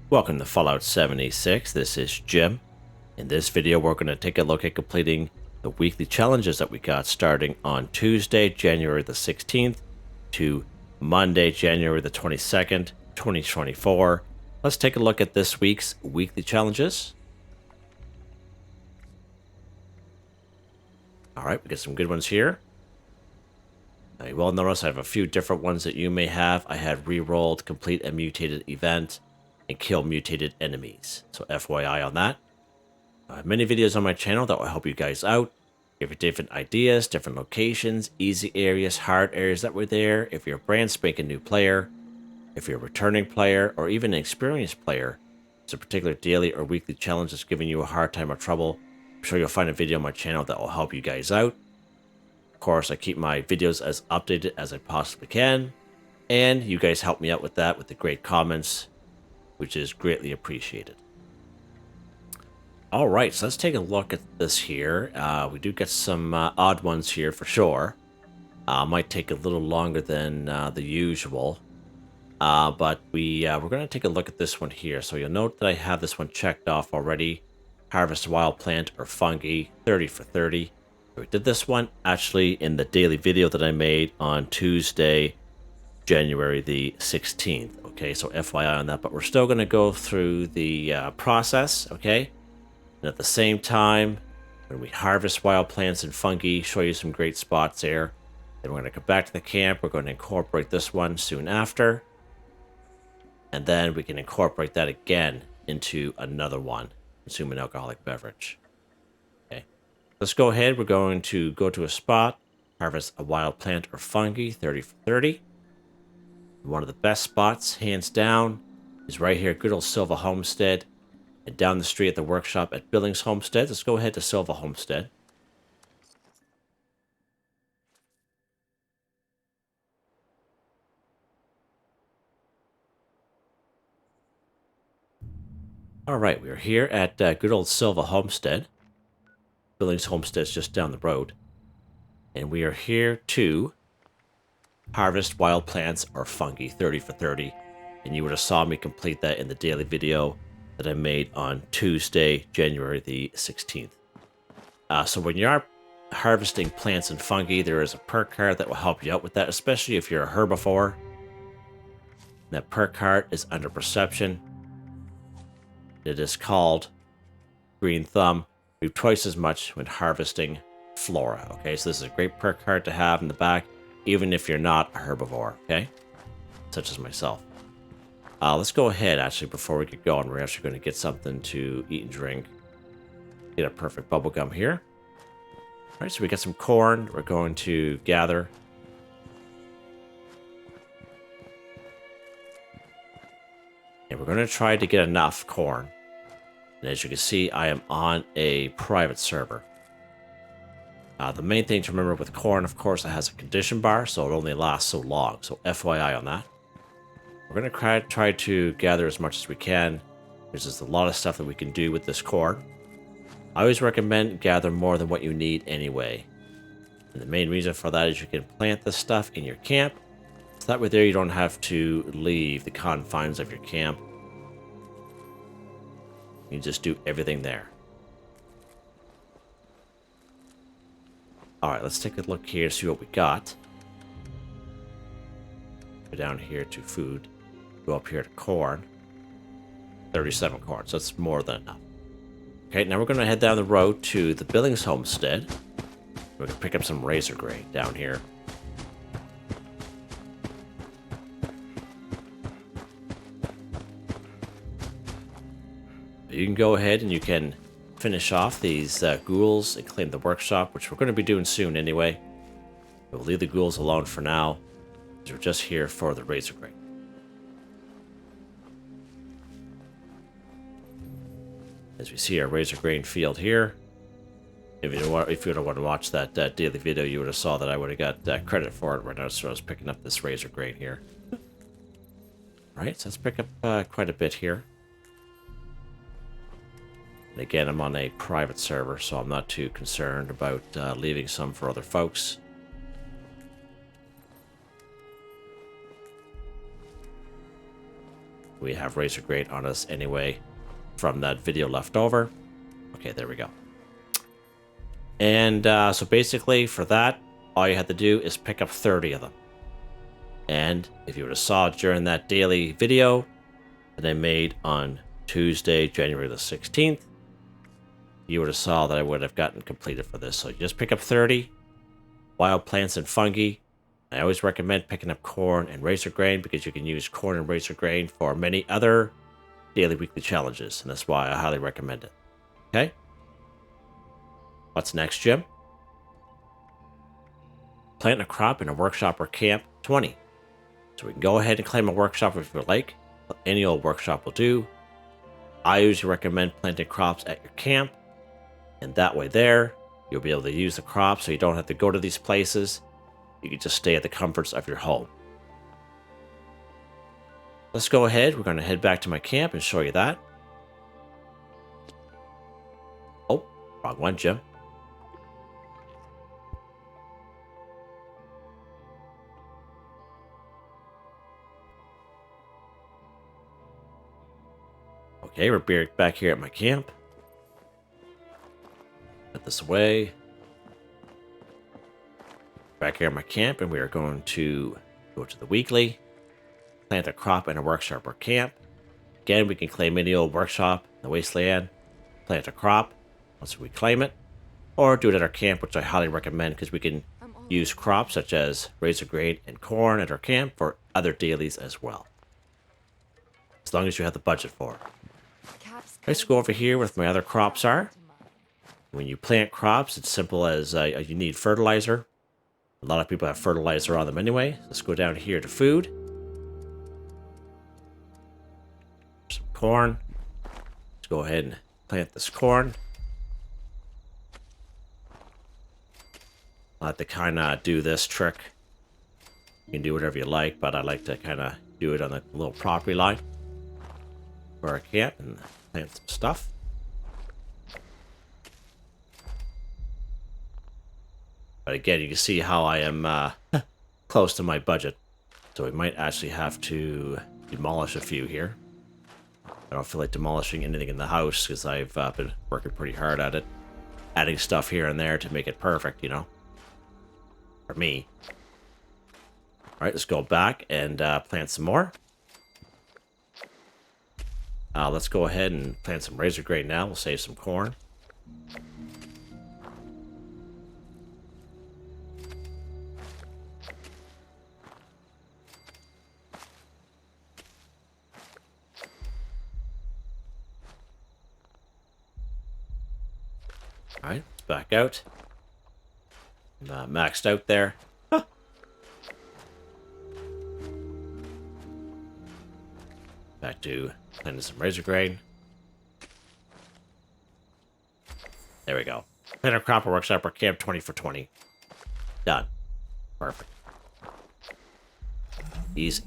Welcome to Fallout 76. This is Jim. In this video, we're going to take a look at completing the weekly challenges that we got starting on Tuesday, January the 16th to Monday, January the 22nd, 2024. Let's take a look at this week's weekly challenges. All right, we got some good ones here. Now, you will notice I have a few different ones that you may have. I had re-rolled, complete a mutated event, and kill mutated enemies. So FYI on that. I have many videos on my channel that will help you guys out. Give you different ideas, different locations, easy areas, hard areas that were there. If you're a brand spanking new player, if you're a returning player, or even an experienced player, it's a particular daily or weekly challenge that's giving you a hard time or trouble, I'm sure you'll find a video on my channel that will help you guys out. Of course, I keep my videos as updated as I possibly can, and you guys help me out with that with the great comments, which is greatly appreciated. All right, so let's take a look at this here. We do get some odd ones here for sure. Might take a little longer than the usual, but we're going to take a look at this one here. So you'll note that I have this one checked off already. Harvest wild plant or fungi, 30 for 30. We did this one actually in the daily video that I made on Tuesday, January the 16th. Okay, so FYI on that, but we're still going to go through the process, okay? And at the same time, when we harvest wild plants and fungi, show you some great spots there. Then we're going to come back to the camp. We're going to incorporate this one soon after. And then we can incorporate that again into another one, consume an alcoholic beverage. Okay, let's go ahead. We're going to go to a spot, harvest a wild plant or fungi, 30 for 30. One of the best spots, hands down, is right here, good old Silva Homestead. And down the street at the workshop at Billings Homestead. Let's go ahead to Silva Homestead. All right, we're here at good old Silva Homestead. Billings Homestead's just down the road. And we are here to harvest wild plants or fungi, 30 for 30. And you would have saw me complete that in the daily video that I made on Tuesday, January the 16th. So when you are harvesting plants and fungi, there is a perk card that will help you out with that, especially if you're a herbivore. That perk card is under perception. It is called Green Thumb. Do twice as much when harvesting flora. Okay, so this is a great perk card to have in the back, even if you're not a herbivore, okay? Such as myself. Let's go ahead, actually, before we get going. We're actually going to get something to eat and drink. Get a perfect bubblegum here. All right, so we got some corn we're going to gather. And we're going to try to get enough corn. And as you can see, I am on a private server. The main thing to remember with corn, of course, it has a condition bar, so it only lasts so long. So FYI on that. We're going to try to gather as much as we can. There's just a lot of stuff that we can do with this corn. I always recommend gather more than what you need anyway. And the main reason for that is you can plant this stuff in your camp. So that way there you don't have to leave the confines of your camp. You just do everything there. Alright, let's take a look here, see what we got. Go down here to food. Go up here to corn. 37 corn, so that's more than enough. Okay, now we're going to head down the road to the Billings Homestead. We're going to pick up some razor grain down here. You can go ahead and you can finish off these ghouls and claim the workshop, which we're going to be doing soon anyway. We'll leave the ghouls alone for now, because we're just here for the razor grain. As we see our razor grain field here. If you don't want to watch that daily video, you would have saw that I would have got credit for it right now. So I was picking up this razor grain here. All right, so let's pick up quite a bit here. And again, I'm on a private server, so I'm not too concerned about leaving some for other folks. We have razor grain on us anyway from that video left over. Okay, there we go. And so basically for that, all you have to do is pick up 30 of them. And if you would have saw during that daily video that I made on Tuesday, January the 16th, you would have saw that I would have gotten completed for this. So you just pick up 30 wild plants and fungi. I always recommend picking up corn and razor grain because you can use corn and razor grain for many other daily, weekly challenges. And that's why I highly recommend it. Okay? What's next, Jim? Plant a crop in a workshop or camp 20. So we can go ahead and claim a workshop if you like. Any old workshop will do. I usually recommend planting crops at your camp. And that way there, you'll be able to use the crops so you don't have to go to these places. You can just stay at the comforts of your home. Let's go ahead. We're going to head back to my camp and show you that. Oh, wrong one, Jim. Okay, we're back here at my camp. Put this away. Back here at my camp, and we are going to go to the weekly. Plant a crop in a workshop or camp. Again, we can claim any old workshop in the wasteland. Plant a crop once we claim it. Or do it at our camp, which I highly recommend because we can use crops such as razor grain and corn at our camp for other dailies as well. As long as you have the budget for it. Let's go over here where my other crops are. When you plant crops, it's simple as you need fertilizer. A lot of people have fertilizer on them anyway. Let's go down here to food. Some corn. Let's go ahead and plant this corn. I like to kind of do this trick. You can do whatever you like, but I like to kind of do it on a little property line where I can and plant some stuff. But again, you can see how I am close to my budget. So we might actually have to demolish a few here. I don't feel like demolishing anything in the house because I've been working pretty hard at it. Adding stuff here and there to make it perfect, you know. For me. Alright, let's go back and plant some more. Let's go ahead and plant some razor grain now. We'll save some corn. Alright, let's back out. I'm maxed out there. Huh. Back to planting some razor grain. There we go. Plant a crop or workshop or camp 20 for 20. Done. Perfect. Easy.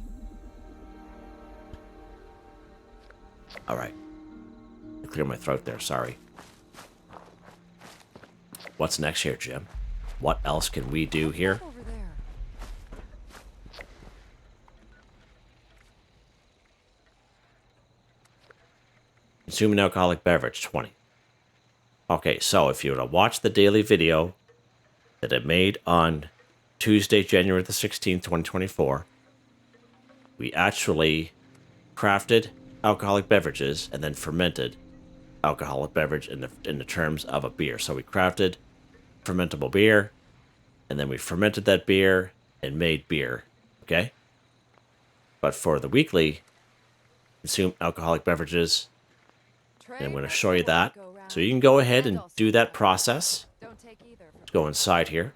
Alright. Clear my throat there, sorry. What's next here, Jim? What else can we do here? Over there. Consume an alcoholic beverage, 20. Okay, so if you were to watch the daily video that I made on Tuesday, January the 16th, 2024, we actually crafted alcoholic beverages and then fermented alcoholic beverage in the terms of a beer. So we crafted fermentable beer, and then we fermented that beer and made beer, okay? But for the weekly, consume alcoholic beverages, and I'm going to show you that. So you can go ahead and do that process. Let's go inside here.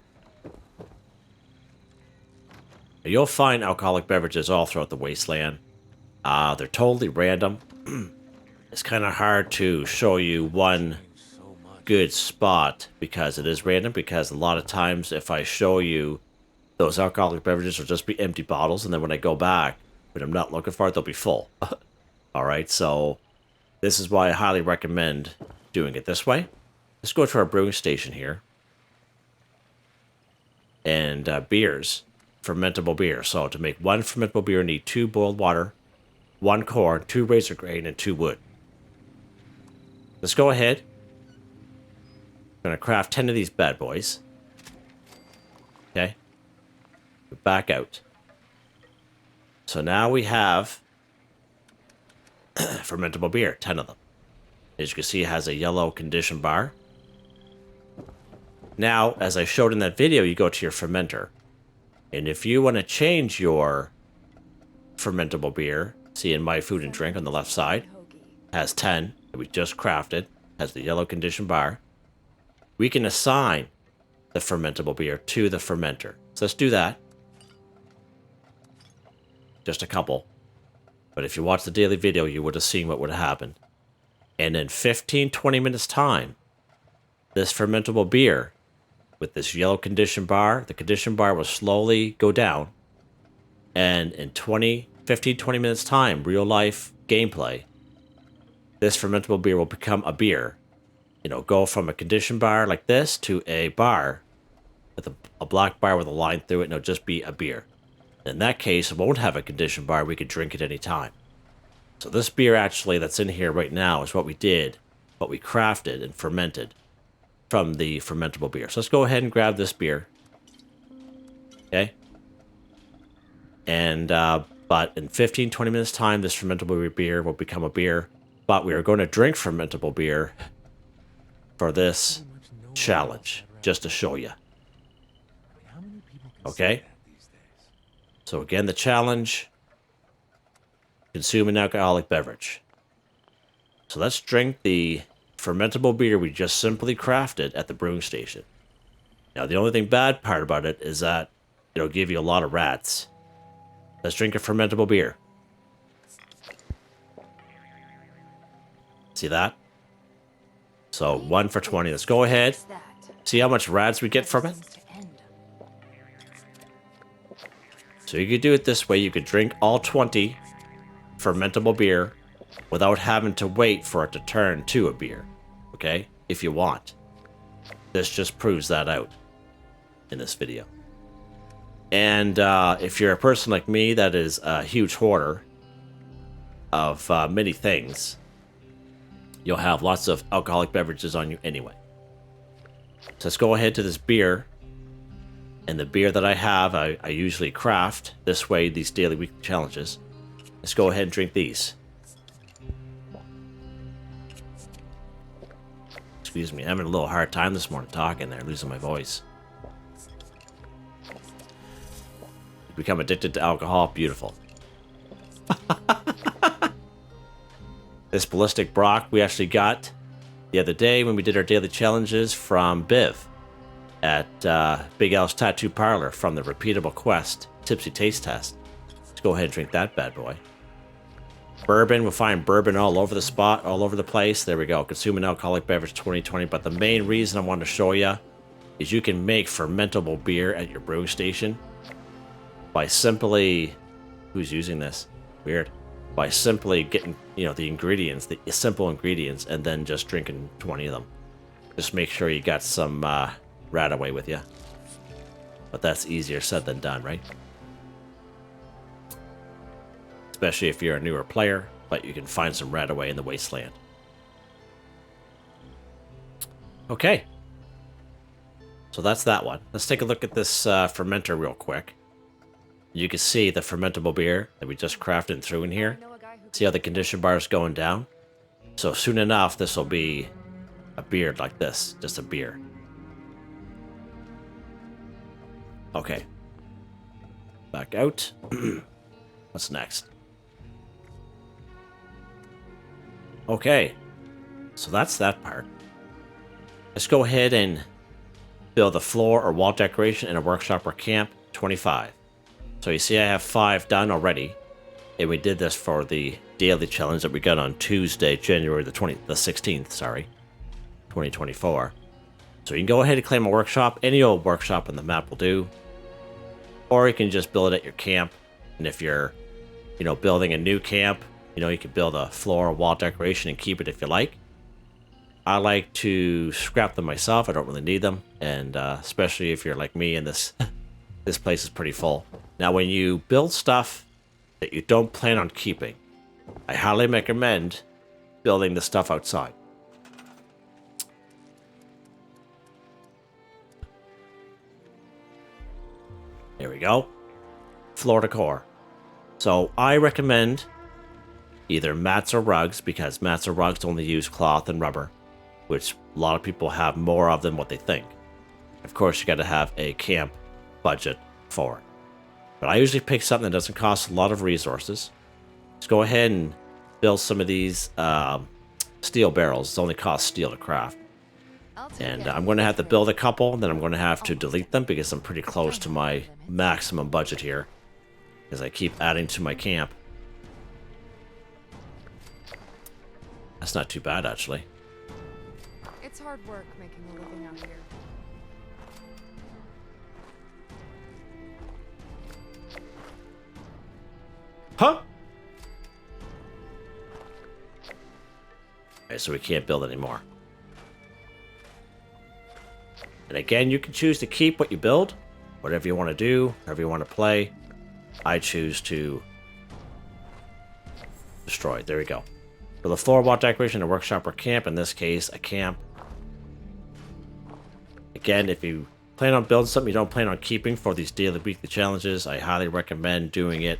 You'll find alcoholic beverages all throughout the wasteland. They're totally random. It's kind of hard to show you one good spot because it is random, because a lot of times if I show you those alcoholic beverages will just be empty bottles, and then when I go back, when I'm not looking for it, they'll be full. Alright, so this is why I highly recommend doing it this way. Let's go to our brewing station here. And beers. Fermentable beer. So to make one fermentable beer, you need 2 boiled water, 1 corn, 2 razor grain, and 2 wood. Let's go ahead. I'm going to craft 10 of these bad boys. Okay. Back out. So now we have fermentable beer, 10 of them. As you can see, it has a yellow condition bar. Now, as I showed in that video, you go to your fermenter. And if you want to change your fermentable beer, see in my food and drink on the left side, has 10 that we just crafted, has the yellow condition bar. We can assign the fermentable beer to the fermenter. So let's do that. Just a couple. But if you watch the daily video, you would have seen what would have happened. And in 15-20 minutes time, this fermentable beer with this yellow condition bar, the condition bar will slowly go down. And in 15-20 minutes time, real life gameplay, this fermentable beer will become a beer. You know, go from a condition bar like this to a bar with a black bar with a line through it, and it'll just be a beer. In that case, it won't have a condition bar. We could drink it any time. So this beer actually that's in here right now is what we did, what we crafted and fermented from the fermentable beer. So let's go ahead and grab this beer. Okay. And, but in 15-20 minutes time, this fermentable beer will become a beer. But we are going to drink fermentable beer for this challenge, just to show you. Okay? So again, the challenge, consume an alcoholic beverage. So let's drink the fermentable beer we just simply crafted at the brewing station. Now, the only thing bad part about it is that it'll give you a lot of rats. Let's drink a fermentable beer. See that? So 1 for 20. Let's go ahead. See how much rats we get from it? So you could do it this way. You could drink all 20 fermentable beer without having to wait for it to turn to a beer. Okay? If you want. This just proves that out in this video. And if you're a person like me that is a huge hoarder of many things, you'll have lots of alcoholic beverages on you anyway. So let's go ahead to this beer. And the beer that I have, I usually craft this way, these daily weekly challenges. Let's go ahead and drink these. Excuse me, I'm having a little hard time this morning talking there, losing my voice. Become addicted to alcohol, beautiful. This ballistic Brock we actually got the other day when we did our daily challenges from Biv at Big Al's Tattoo Parlor from the Repeatable Quest Tipsy Taste Test. Let's go ahead and drink that bad boy. Bourbon, we'll find bourbon all over the spot, all over the place. There we go, consume an alcoholic beverage 2020. But the main reason I want to show you is you can make fermentable beer at your brewing station by simply, who's using this? Weird. By simply getting, you know, the ingredients, the simple ingredients, and then just drinking 20 of them. Just make sure you got some rat away with you. But that's easier said than done, right? Especially if you're a newer player, but you can find some rat away in the wasteland. Okay. So that's that one. Let's take a look at this fermenter real quick. You can see the fermentable beer that we just crafted and threw in here. See how the condition bar is going down? So soon enough, this will be a beer like this. Just a beer. Okay. Back out. What's next? Okay. So that's that part. Let's go ahead and build a floor or wall decoration in a workshop or camp. 25. So you see I have 5 done already. And we did this for the daily challenge that we got on Tuesday, January the 16th, sorry. 2024. So you can go ahead and claim a workshop. Any old workshop on the map will do. Or you can just build it at your camp. And if you're, you know, building a new camp, you know, you can build a floor or wall decoration and keep it if you like. I like to scrap them myself. I don't really need them. And especially if you're like me and this this place is pretty full. Now, when you build stuff that you don't plan on keeping, I highly recommend building the stuff outside. There we go. Floor decor. So I recommend either mats or rugs, because mats or rugs only use cloth and rubber, which a lot of people have more of than what they think. Of course, you got to have a camp budget for it. But I usually pick something that doesn't cost a lot of resources. Just go ahead and build some of these steel barrels. It only costs steel to craft. And I'm going to have to build a couple, and then I'm going to have to delete them because I'm pretty close to my maximum budget here, because I keep adding to my camp. That's not too bad, actually. It's hard work making a living out here. Huh? Okay, so we can't build anymore. And again, you can choose to keep what you build, whatever you want to do, however you want to play. I choose to destroy. There we go. For the floor wall decoration, a workshop or camp, in this case, a camp. Again, if you plan on building something you don't plan on keeping for these daily, weekly challenges, I highly recommend doing it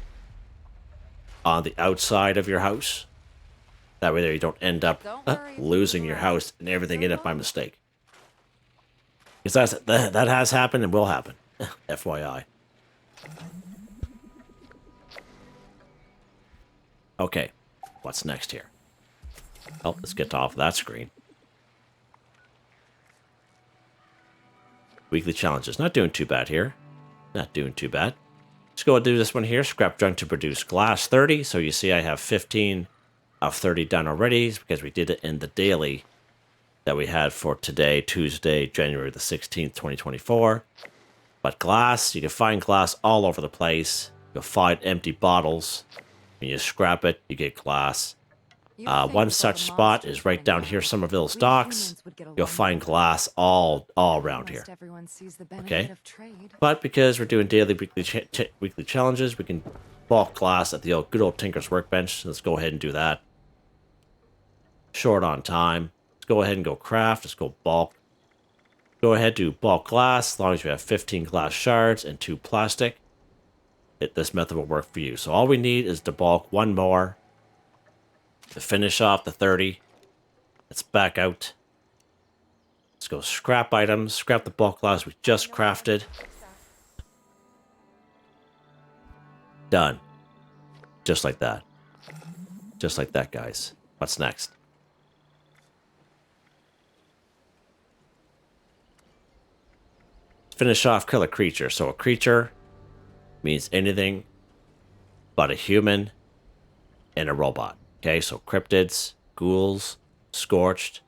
on the outside of your house. That way there you don't end up losing your house and everything in it by mistake. Because that has happened and will happen. FYI. Okay, what's next here? Oh, let's get off that screen. Weekly challenges. Not doing too bad here. Not doing too bad. Let's go and do this one here. Scrap junk to produce glass 30. So you see I have 15 of 30 done already, because we did it in the daily that we had for today, Tuesday, January the 16th, 2024. But glass, you can find glass all over the place. You'll find empty bottles. When you scrap it, you get glass. One such spot is right down here, Somerville's Docks. You'll find glass all around here. Okay? But because we're doing daily, weekly challenges, we can bulk glass at the good old Tinker's Workbench. Let's go ahead and do that. Short on time. Let's go ahead and go craft. Let's go bulk. Go ahead, do bulk glass, as long as you have 15 glass shards and 2 plastic. This method will work for you. So all we need is to bulk one more to finish off the 30. Let's back out. Let's go scrap items. Scrap the bulk glass we just crafted. Done. Just like that. Just like that, guys. What's next? Finish off kill a creature. So a creature means anything but a human and a robot. Okay, so cryptids, ghouls, scorched,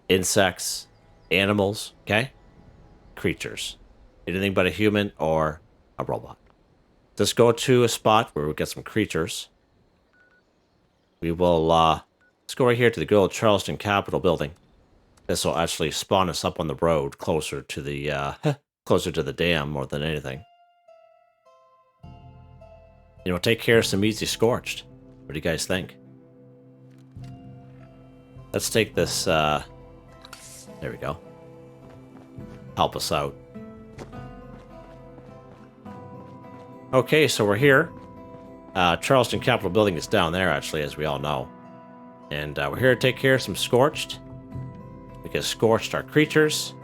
insects, animals, okay? Creatures. Anything but a human or a robot. Let's go to a spot where we get some creatures. We will, let's go right here to the good old Charleston Capitol building. This will actually spawn us up on the road closer to the, closer to the dam more than anything. You know, take care of some easy scorched. What do you guys think? Let's take this, there we go. Help us out. Okay, so we're here. Charleston Capitol building is down there, actually, as we all know. And we're here to take care of some scorched. Because scorched are creatures.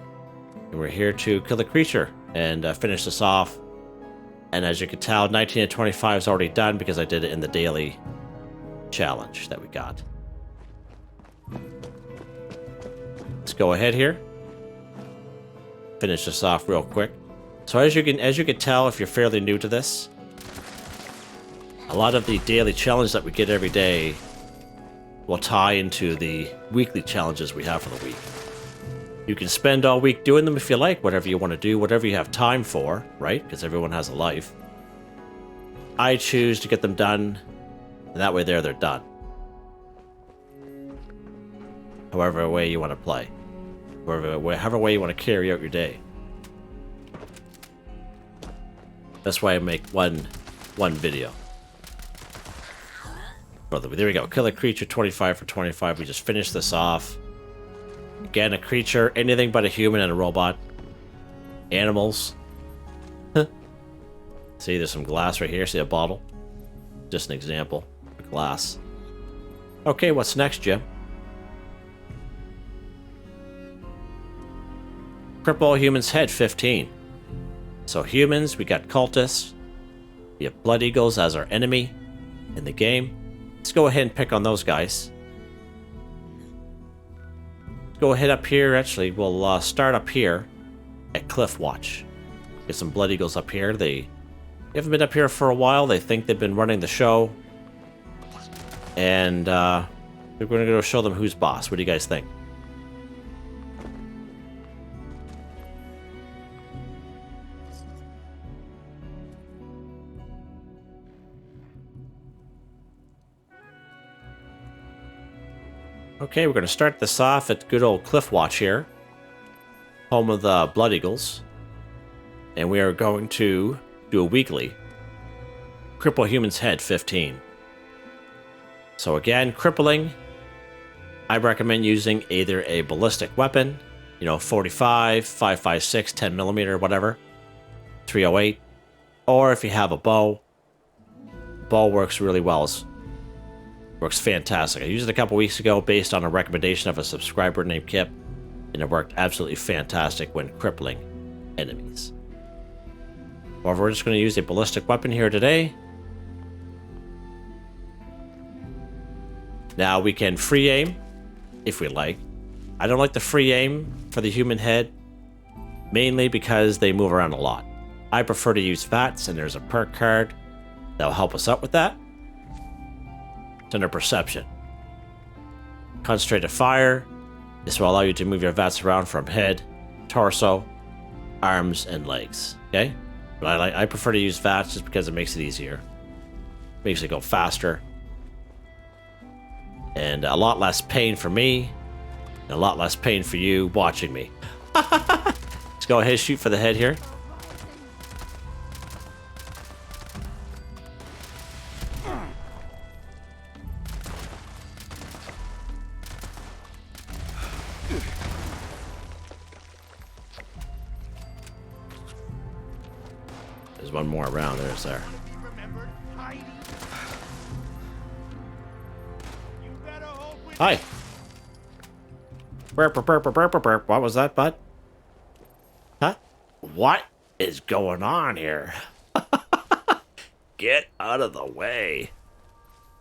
And we're here to kill the creature and finish this off. And as you can tell, 19 to 25 is already done because I did it in the daily challenge that we got. Let's go ahead here. Finish this off real quick. So as you can tell, if you're fairly new to this, a lot of the daily challenges that we get every day will tie into the weekly challenges we have for the week. You can spend all week doing them if you like, whatever you want to do, whatever you have time for, right? Because everyone has a life. I choose to get them done, and that way they're done. However way you want to play. However way you want to carry out your day. That's why I make one video. Well, there we go. Kill a creature, 25 for 25. We just finished this off. Again, a creature, anything but a human and a robot. Animals. See, there's some glass right here. See a bottle? Just an example. Glass. Okay, what's next, Jim? Cripple humans head 15. So humans, we got cultists. We have Blood Eagles as our enemy in the game. Let's go ahead and pick on those guys. Go ahead up here. Actually, we'll start up here at Cliff Watch. Get some Blood Eagles up here. They haven't been up here for a while. They think they've been running the show. And we're going to go show them who's boss. What do you guys think? Okay, we're going to start this off at good old Cliff Watch here. Home of the Blood Eagles. And we are going to do a weekly. Cripple humans head 15. So again, crippling. I recommend using either a ballistic weapon, 45, 5.56, 10 millimeter, whatever, 308, or if you have a bow. Bow works really well. Works fantastic. I used it a couple weeks ago based on a recommendation of a subscriber named Kip, and it worked absolutely fantastic when crippling enemies. However, we're just going to use a ballistic weapon here today. Now we can free aim if we like. I don't like the free aim for the human head, mainly because they move around a lot. I prefer to use VATS, and there's a perk card that will help us out with that. It's under perception. Concentrated fire. This will allow you to move your VATS around from head, torso, arms, and legs. Okay? But I prefer to use VATS just because it makes it easier. Makes it go faster. And a lot less pain for me. And a lot less pain for you watching me. Let's go ahead and shoot for the head here. There's one more around. There's there. Hi. What was that, bud? Huh? What is going on here? Get out of the way.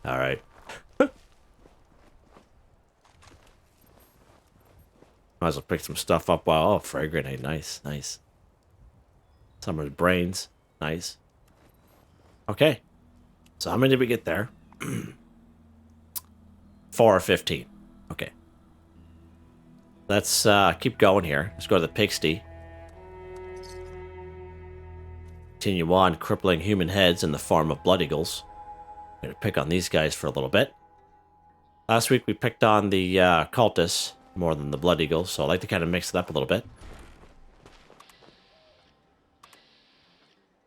All right. Might as well pick some stuff up while... Oh, frag grenade. Nice, nice. Someone's brains. Nice. Okay. So how many did we get there? 4 or 15. Okay. Let's keep going here. Let's go to the Pigsty. Continue on crippling human heads in the form of Blood Eagles. I'm going to pick on these guys for a little bit. Last week we picked on the cultists more than the Blood Eagles, so I like to kind of mix it up a little bit.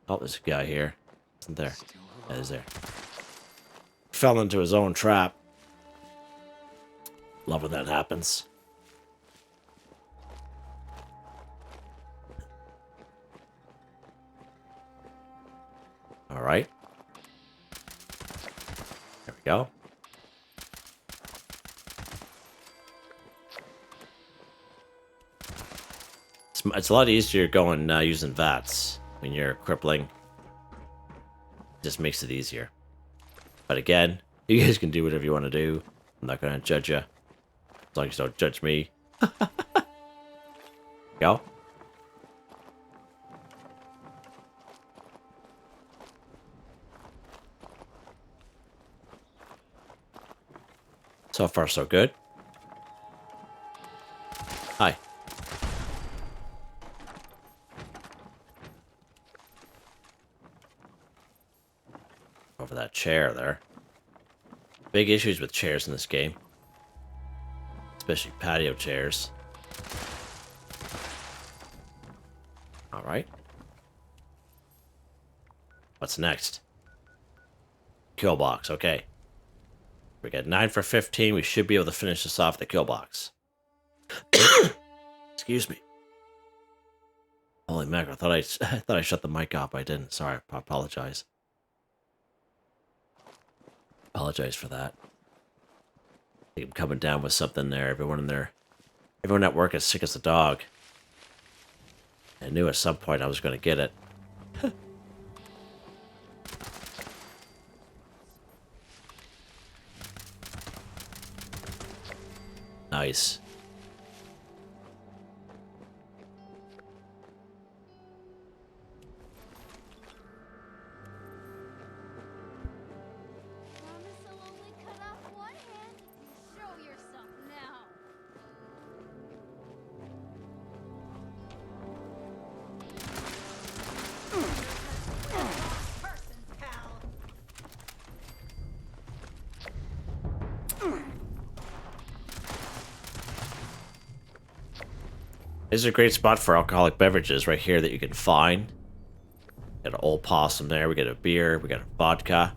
Oh, there's a guy here. Isn't there? Yeah, he's there. Fell into his own trap. Love when that happens. All right. There we go. It's a lot easier going using VATS when you're crippling. It just makes it easier. But again, you guys can do whatever you want to do. I'm not going to judge you. As long as you don't judge me. Go. So far, so good. Hi. Over that chair there. Big issues with chairs in this game. Especially patio chairs. Alright. What's next? Kill box, okay. We got 9 for 15. We should be able to finish this off the kill box. Excuse me. Holy mackerel! I thought I shut the mic off. I didn't. Sorry. I apologize. Apologize for that. I think I'm coming down with something there. Everyone at work is sick as a dog. I knew at some point I was going to get it. Nice. Promise I'll only cut off one hand. Show yourself now. Person, pal. This is a great spot for alcoholic beverages right here that you can find. Got an old possum there. We got a beer. We got a vodka.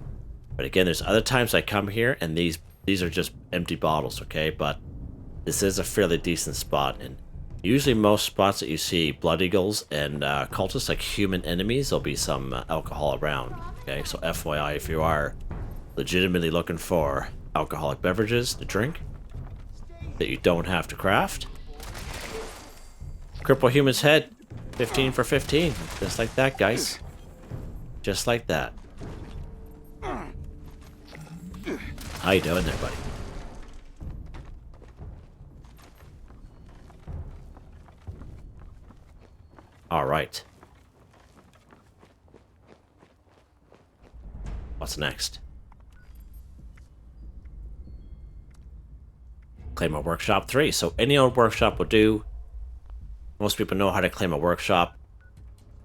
But again, there's other times I come here and these are just empty bottles, okay? But this is a fairly decent spot. And usually most spots that you see blood eagles and cultists, like human enemies, there'll be some alcohol around, okay? So FYI, if you are legitimately looking for alcoholic beverages to drink that you don't have to craft, Cripple Human's head, 15 for 15. Just like that, guys. Just like that. How you doing there, buddy? All right. What's next? Claim a workshop 3. So any old workshop will do. Most people know how to claim a workshop.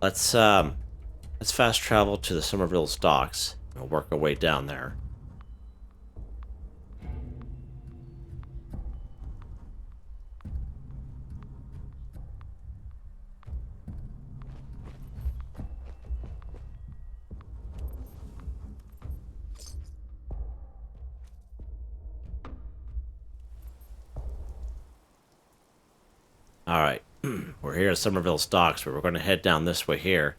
Let's fast travel to the Somerville docks. We'll work our way down there. All right. We're here at Somerville Docks, but we're going to head down this way here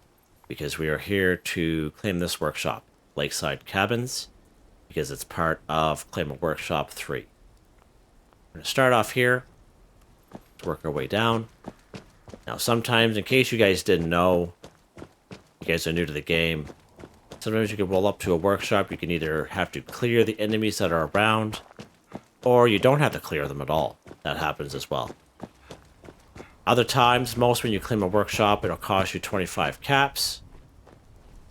because we are here to claim this workshop, Lakeside Cabins, because it's part of Claim a Workshop 3. We're going to start off here, work our way down. Now, sometimes, in case you guys didn't know, you guys are new to the game, sometimes you can roll up to a workshop. You can either have to clear the enemies that are around, or you don't have to clear them at all. That happens as well. Other times, most when you claim a workshop, it'll cost you 25 caps.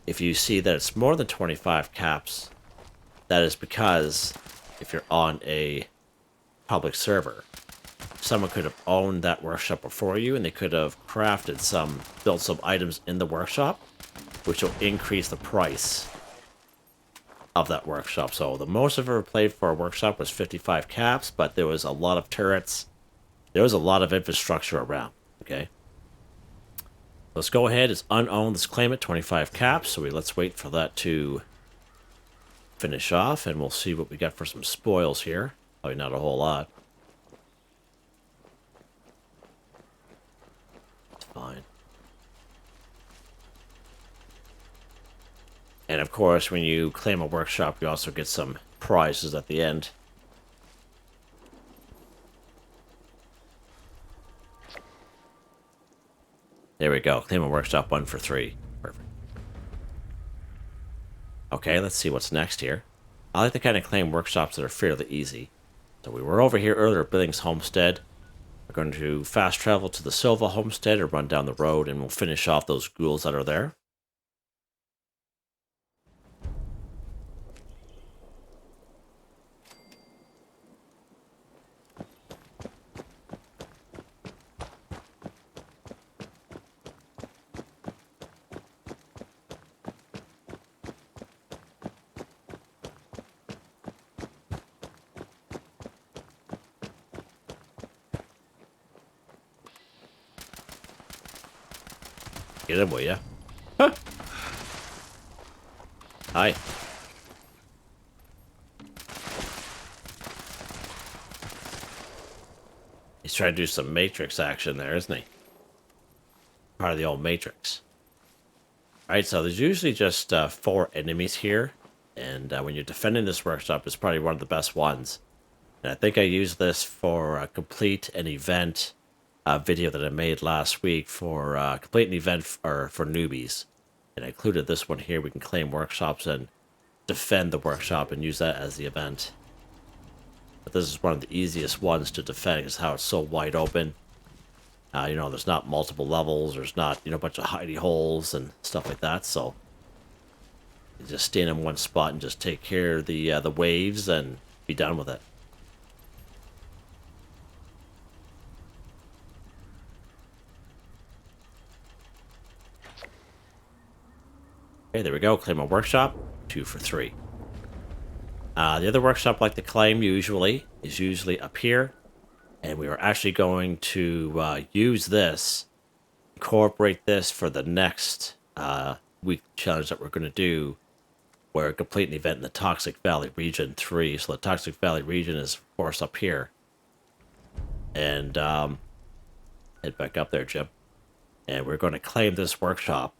If you see that it's more than 25 caps, that is because if you're on a public server, someone could have owned that workshop before you and they could have built some items in the workshop, which will increase the price of that workshop. So the most I've ever played for a workshop was 55 caps, but there was a lot of turrets. There was a lot of infrastructure around, okay? Let's go ahead. It's unowned. Let's claim it. 25 caps. So let's wait for that to finish off, and we'll see what we got for some spoils here. Probably not a whole lot. It's fine. And of course, when you claim a workshop, you also get some prizes at the end. There we go. Claim a workshop 1 for 3. Perfect. Okay, let's see what's next here. I like to kind of claim workshops that are fairly easy. So we were over here earlier at Billings Homestead. We're going to fast travel to the Silva Homestead or run down the road, and we'll finish off those ghouls that are there. Get him, will ya? Huh. Hi. He's trying to do some Matrix action there, isn't he? Part of the old Matrix. Alright, so there's usually just 4 enemies here. And when you're defending this workshop, it's probably one of the best ones. And I think I used this for complete an event video that I made last week for complete an event for newbies. And I included this one here. We can claim workshops and defend the workshop and use that as the event. But this is one of the easiest ones to defend because how it's so wide open. You know, there's not multiple levels. There's not, you know, a bunch of hidey holes and stuff like that. So you just stand in one spot and just take care of the waves and be done with it. Okay, there we go. Claim a workshop. 2 for 3. The other workshop I like to claim is usually up here. And we are actually going to use this, incorporate this for the next week challenge that we're going to do, where we complete an event in the Toxic Valley Region 3. So the Toxic Valley region is, of course, up here. And head back up there, Jim. And we're going to claim this workshop.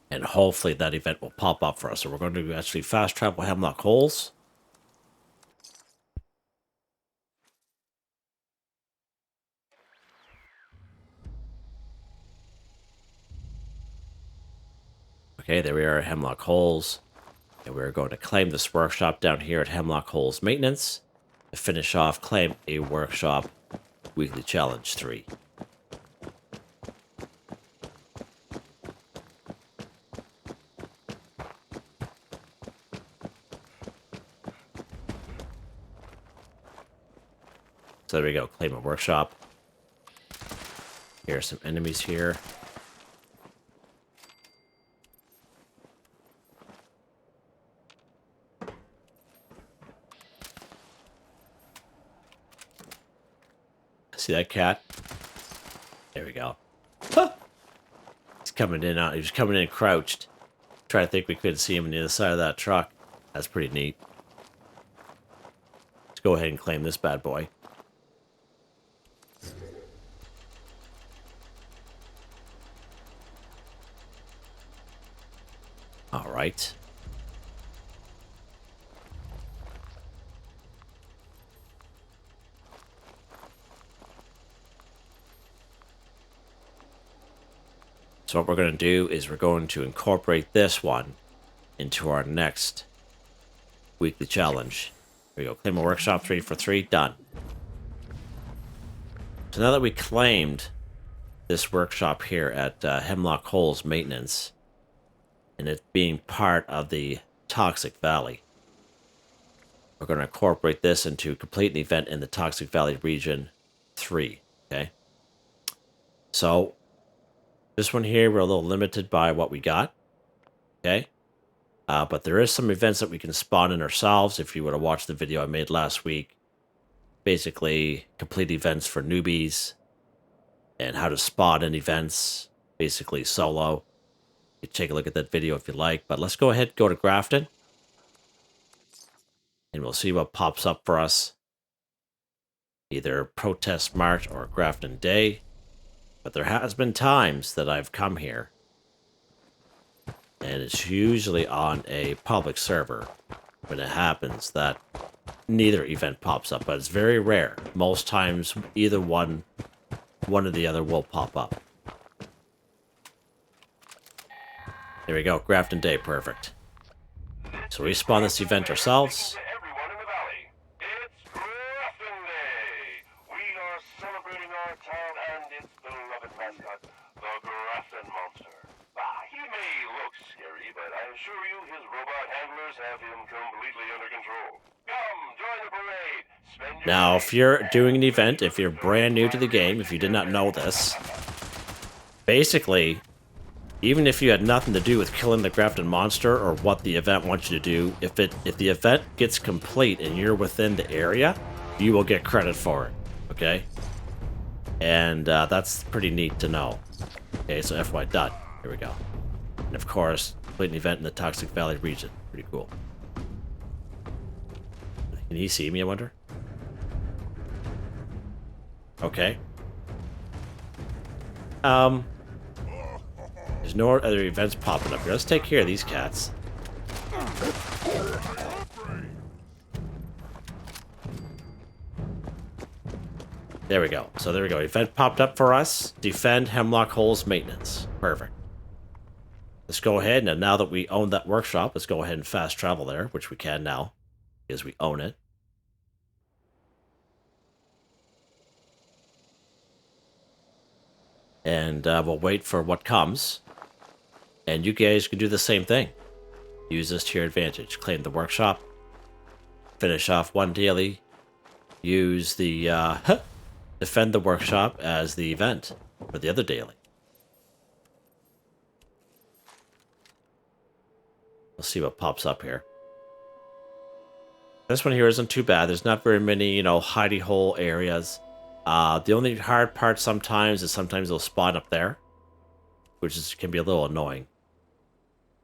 And hopefully that event will pop up for us. So we're going to actually fast travel Hemlock Holes. Okay, there we are at Hemlock Holes. And we're going to claim this workshop down here at Hemlock Holes Maintenance. To finish off, claim a workshop weekly challenge 3. So there we go, claim a workshop. Here are some enemies here. See that cat? There we go. Huh! He's coming in out. He was coming in crouched. Trying to think we couldn't see him on the other side of that truck. That's pretty neat. Let's go ahead and claim this bad boy. All right. So what we're going to do is we're going to incorporate this one into our next weekly challenge. There we go. Claim a workshop 3 for 3. Done. So now that we claimed this workshop here at Hemlock Holes Maintenance, and it being part of the Toxic Valley, we're going to incorporate this into complete an event in the Toxic Valley Region 3. Okay. So this one here, we're a little limited by what we got. Okay. But there is some events that we can spawn in ourselves. If you would have watched the video I made last week, basically complete events for newbies and how to spawn in events, basically solo. You can take a look at that video if you like, but let's go ahead and go to Grafton. And we'll see what pops up for us. Either Protest March or Grafton Day. But there has been times that I've come here. And it's usually on a public server when it happens that neither event pops up. But it's very rare. Most times either one or the other will pop up. There we go, Grafton Day, perfect. So we spawn this event ourselves. Everyone in the valley, it's Grafton Day. We are celebrating our town and its beloved mascot, the Grafton Monster. He may look scary, but I assure you his robot handlers have him completely under control. Come, join the parade. Spend your Now, if you're doing an event, if you're brand new to the game, if you did not know this, basically, even if you had nothing to do with killing the Grafton monster or what the event wants you to do, if the event gets complete and you're within the area, you will get credit for it. Okay? And that's pretty neat to know. Okay, so FY done. Here we go. And of course, complete an event in the Toxic Valley region. Pretty cool. Can he see me, I wonder? Okay. There's no other events popping up here. Let's take care of these cats. There we go. So there we go. Event popped up for us. Defend Hemlock Holes maintenance. Perfect. Let's go ahead, and now that we own that workshop, let's go ahead and fast travel there, which we can now, because we own it. And we'll wait for what comes. And you guys can do the same thing. Use this to your advantage. Claim the workshop. Finish off one daily. Use the defend the workshop as the event for the other daily. Let's see what pops up here. This one here isn't too bad. There's not very many, you know, hidey hole areas. The only hard part sometimes is sometimes they'll spawn up there, which can be a little annoying.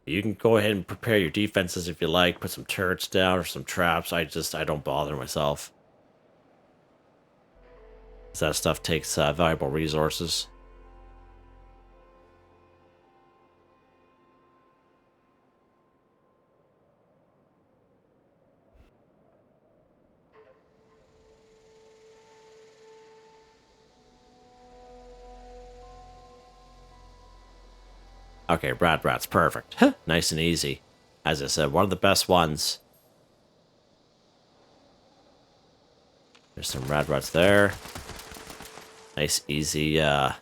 You can go ahead and prepare your defenses if you like. Put some turrets down or some traps. I don't bother myself. That stuff takes valuable resources. Okay, rat's perfect. Nice and easy. As I said, one of the best ones. There's some rats there. Nice, easy, Hey,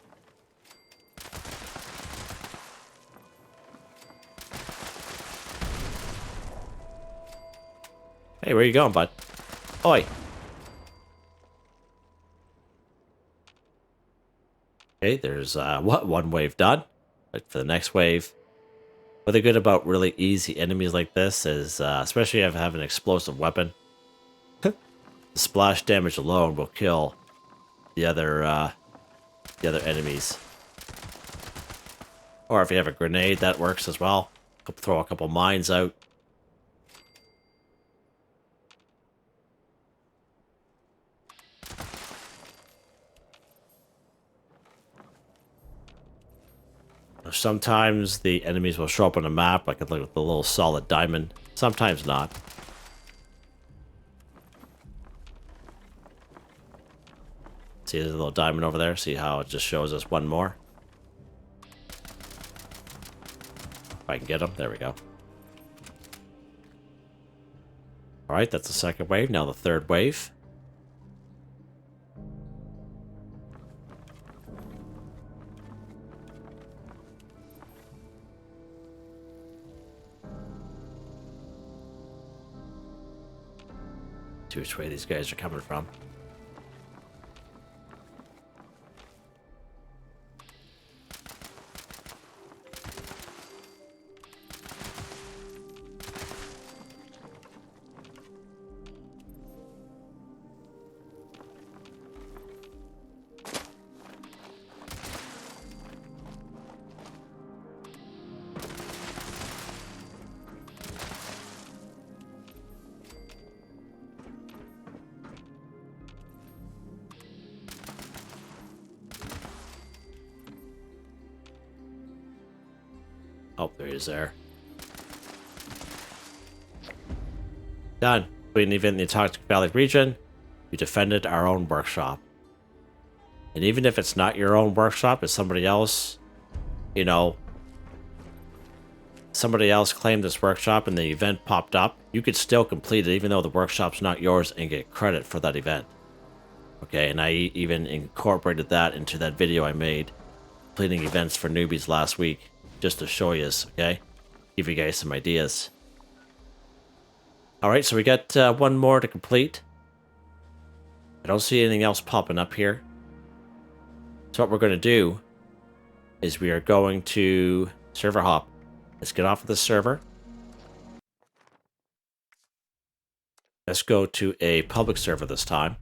where you going, bud? Oi! Okay, there's, one wave done. Wait for the next wave. What they're good about really easy enemies like this is, especially if I have an explosive weapon, the splash damage alone will kill the other enemies. Or if you have a grenade, that works as well. Throw a couple mines out. Sometimes the enemies will show up on the map, like with a little solid diamond. Sometimes not. See there's a little diamond over there? See how it just shows us one more? If I can get them. There we go. Alright, that's the second wave. Now the third wave. See which way these guys are coming from. Oh, there he is there. Done. We an event in the Toxic Valley region. We defended our own workshop. And even if it's not your own workshop, it's somebody else, you know, somebody else claimed this workshop and the event popped up, you could still complete it even though the workshop's not yours and get credit for that event. Okay, and I even incorporated that into that video I made, completing events for newbies last week. Just to show you, okay? Give you guys some ideas. Alright, so we got one more to complete. I don't see anything else popping up here. So what we're going to do is we are going to server hop. Let's get off of the server. Let's go to a public server this time.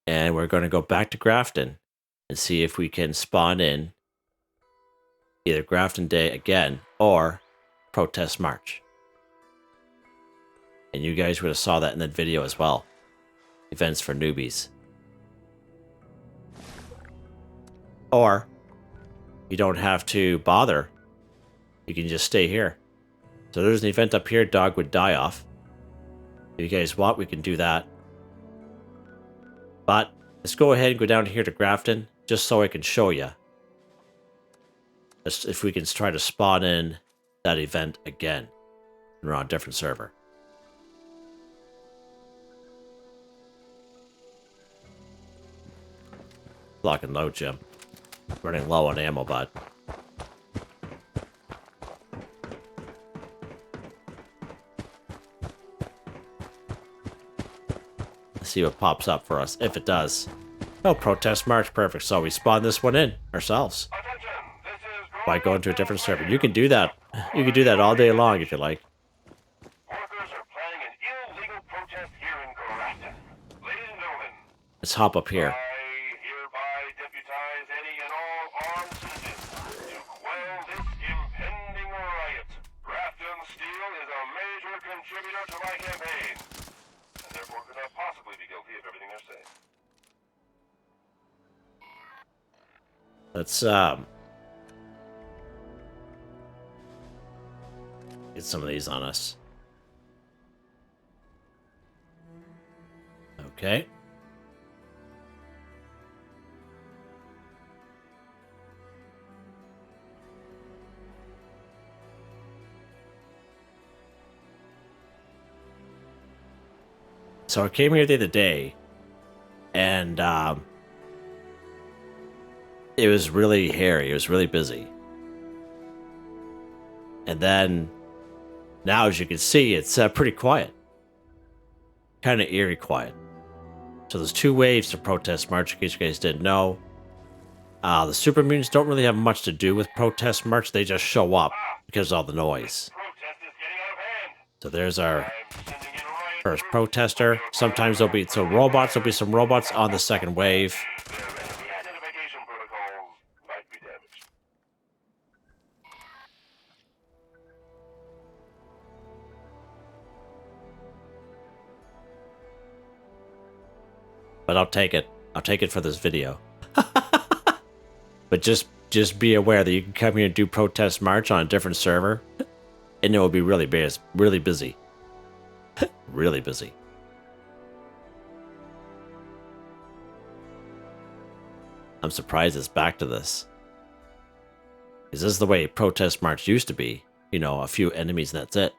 And we're going to go back to Grafton and see if we can spawn in either Grafton Day again or Protest March. And you guys would have saw that in that video as well. events for newbies. Or you don't have to bother. You can just stay here. So there's an event up here, Dogwood Die-Off. If you guys want, we can do that. But let's go ahead and go down here to Grafton, just so I can show you. If we can try to spawn in that event again. We're on a different server. Lock and load, Jim. Running low on ammo, bud. Let's see what pops up for us, if it does. Oh, protest march, perfect. So we spawn this one in ourselves by going to a different server. You can do that. You can do that all day long if you like. Workers are planning an illegal protest here in Grafton. Ladies and gentlemen, Let's hop up here. I hereby deputize any and all armed citizens to quell this impending riot. Grafton Steel is a major contributor to my campaign, and therefore could not possibly be guilty of everything they're saying. Let's get some of these on us. Okay. So I came here the other day, and it was really hairy. It was really busy. And then, now as you can see, it's pretty quiet. Kind of eerie quiet. So there's two waves to Protest March, in case you guys didn't know. The Super Mutants don't really have much to do with Protest March. They just show up because of all the noise. Protest is getting out of hand. So there's our I'm sending in riot. first protester. Sometimes there'll be some robots. There'll be some robots on the second wave. The identification protocols might be damaged. But I'll take it. I'll take it for this video. But just be aware that you can come here and do Protest March on a different server, and it will be really busy. Really busy. Really busy. I'm surprised it's back to this. Because this is the way Protest March used to be. You know, a few enemies and that's it.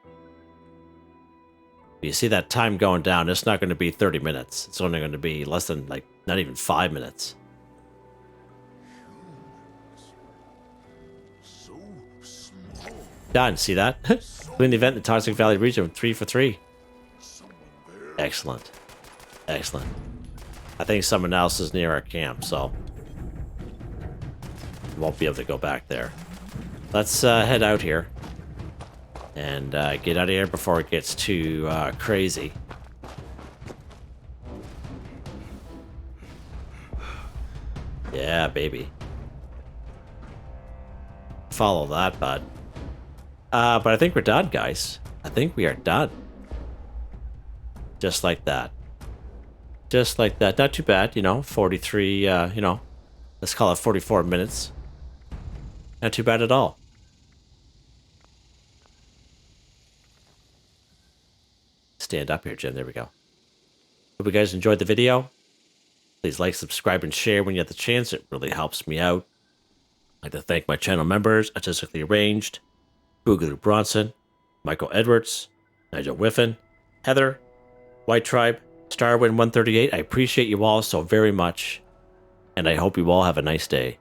You see that time going down, it's not going to be 30 minutes. It's only going to be less than, like, not even 5 minutes. Done, see that? Win the event in the Toxic Valley region, 3 for 3. Excellent. Excellent. I think someone else is near our camp, so won't be able to go back there. Let's head out here and get out of here before it gets too crazy. Yeah, baby. Follow that, bud. But I think we're done, guys. I think we are done. Just like that. Just like that. Not too bad, you know. 43, you know. Let's call it 44 minutes. Not too bad at all. Stand up here, Jim. There we go. Hope you guys enjoyed the video. Please like, subscribe, and share when you have the chance. It really helps me out. I'd like to thank my channel members, Artistically Arranged, Boogaloo Bronson, Michael Edwards, Nigel Wiffen, Heather, Whitetribe, Starwin138. I appreciate you all so very much, and I hope you all have a nice day.